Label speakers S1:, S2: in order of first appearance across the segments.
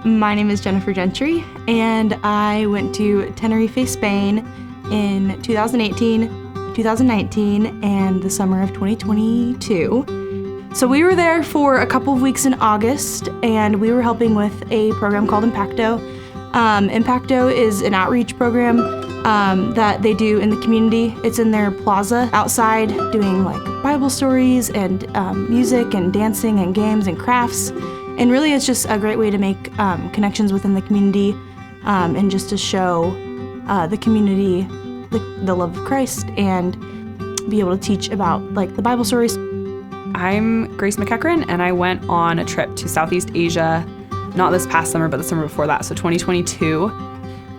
S1: My name is Jennifer Gentry, and I went to Tenerife, Spain in 2018, 2019, and the summer of 2022. So we were there for a couple of weeks in August, and we were helping with a program called Impacto. Impacto is an outreach program that they do in the community. It's in their plaza outside, doing like Bible stories and music and dancing and games and crafts. And really it's just a great way to make connections within the community and just to show the community the love of Christ and be able to teach about like the Bible stories.
S2: I'm Grace McEachran, and I went on a trip to Southeast Asia, not this past summer, but the summer before that, so 2022.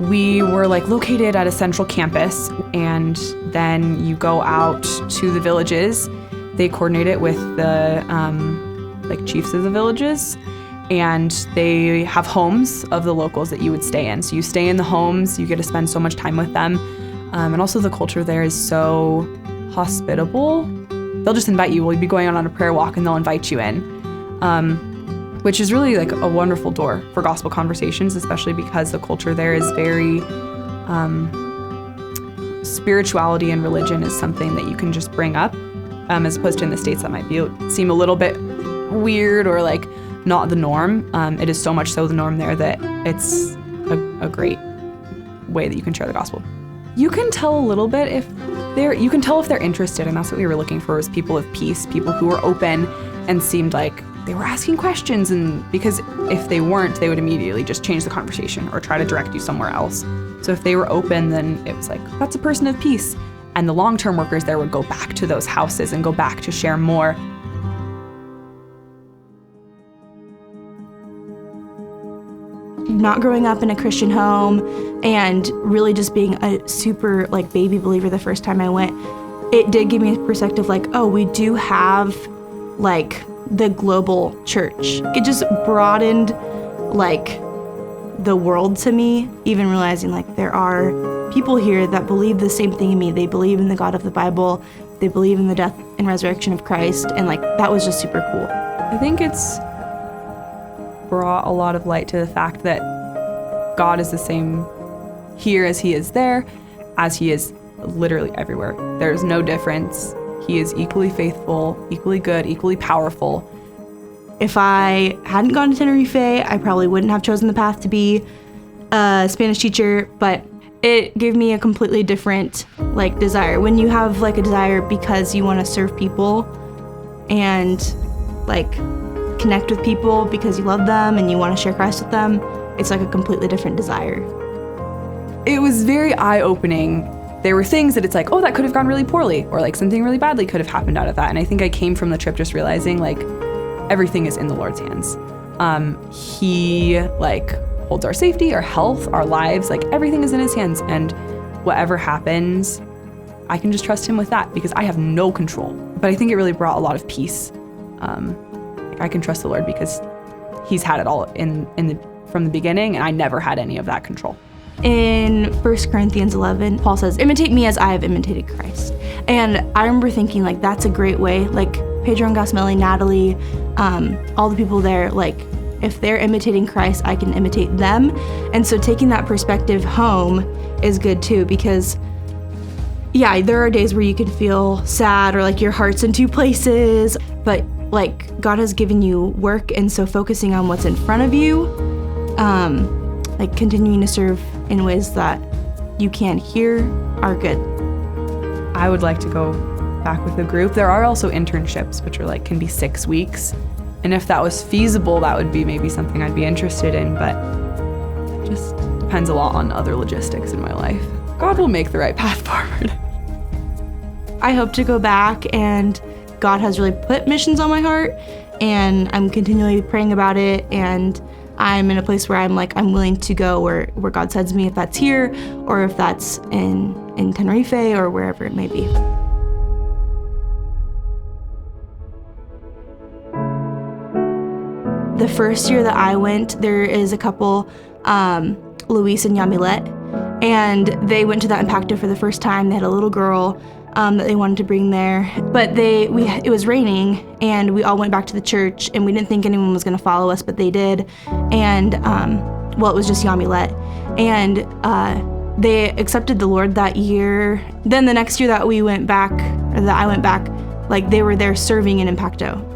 S2: We were like located at a central campus, and then you go out to the villages. They coordinate it with the like chiefs of the villages, and they have homes of the locals that you would stay in. So you stay in the homes, you get to spend so much time with them, and also the culture there is so hospitable. They'll just invite you. We'll be going on a prayer walk and they'll invite you in, which is really like a wonderful door for gospel conversations, especially because the culture there is very, spirituality and religion is something that you can just bring up, as opposed to in the States that might seem a little bit weird or like not the norm. It is so much so the norm there that it's a great way that you can share the gospel. You can tell a little bit if they're interested, and that's what we were looking for, was people of peace, people who were open and seemed like they were asking questions, and because if they weren't, they would immediately just change the conversation or try to direct you somewhere else. So if they were open, then it was like, that's a person of peace. And the long-term workers there would go back to those houses and go back to share more.
S1: Not growing up in a Christian home and really just being a super like baby believer the first time I went, it did give me a perspective like, oh, we do have like the global church. It just broadened like the world to me, even realizing like there are people here that believe the same thing in me. They believe in the God of the Bible, they believe in the death and resurrection of Christ, and like that was just super cool.
S2: I think it's brought a lot of light to the fact that God is the same here as he is there, as he is literally everywhere. There's no difference. He is equally faithful, equally good, equally powerful.
S1: If I hadn't gone to Tenerife, I probably wouldn't have chosen the path to be a Spanish teacher, but it gave me a completely different like desire. When you have like a desire because you want to serve people and like connect with people because you love them and you want to share Christ with them, it's like a completely different desire.
S2: It was very eye-opening. There were things that it's like, oh, that could have gone really poorly, or like something really badly could have happened out of that. And I think I came from the trip just realizing like everything is in the Lord's hands. He like holds our safety, our health, our lives, like everything is in his hands. And whatever happens, I can just trust him with that because I have no control. But I think it really brought a lot of peace. I can trust the Lord because he's had it all from the beginning, and I never had any of that control.
S1: In 1 Corinthians 11, Paul says, imitate me as I have imitated Christ. And I remember thinking like, that's a great way, like Pedro and Gasmelli, Natalie, all the people there, like if they're imitating Christ, I can imitate them. And so taking that perspective home is good too, because yeah, there are days where you can feel sad or like your heart's in two places, but like God has given you work, and so focusing on what's in front of you, like continuing to serve in ways that you can hear are good.
S2: I would like to go back with the group. There are also internships, which are like can be 6 weeks, and if that was feasible, that would be maybe something I'd be interested in, but it just depends a lot on other logistics in my life. God will make the right path forward.
S1: I hope to go back, and God has really put missions on my heart, and I'm continually praying about it, and I'm in a place where I'm like, I'm willing to go where God sends me, if that's here or if that's in Tenerife or wherever it may be. The first year that I went, there is a couple, Luis and Yamilet, and they went to that Impacto for the first time. They had a little girl that they wanted to bring there. But it was raining, and we all went back to the church, and we didn't think anyone was going to follow us, but they did. And it was just Yamilet. And they accepted the Lord that year. Then the next year that I went back, like they were there serving in Impacto.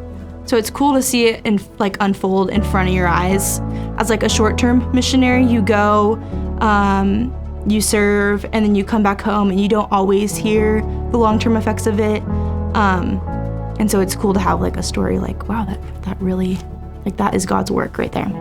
S1: So it's cool to see it unfold in front of your eyes. As like a short-term missionary, you go, you serve, and then you come back home, and you don't always hear the long-term effects of it. And so it's cool to have like a story like, wow, that really, like that is God's work right there.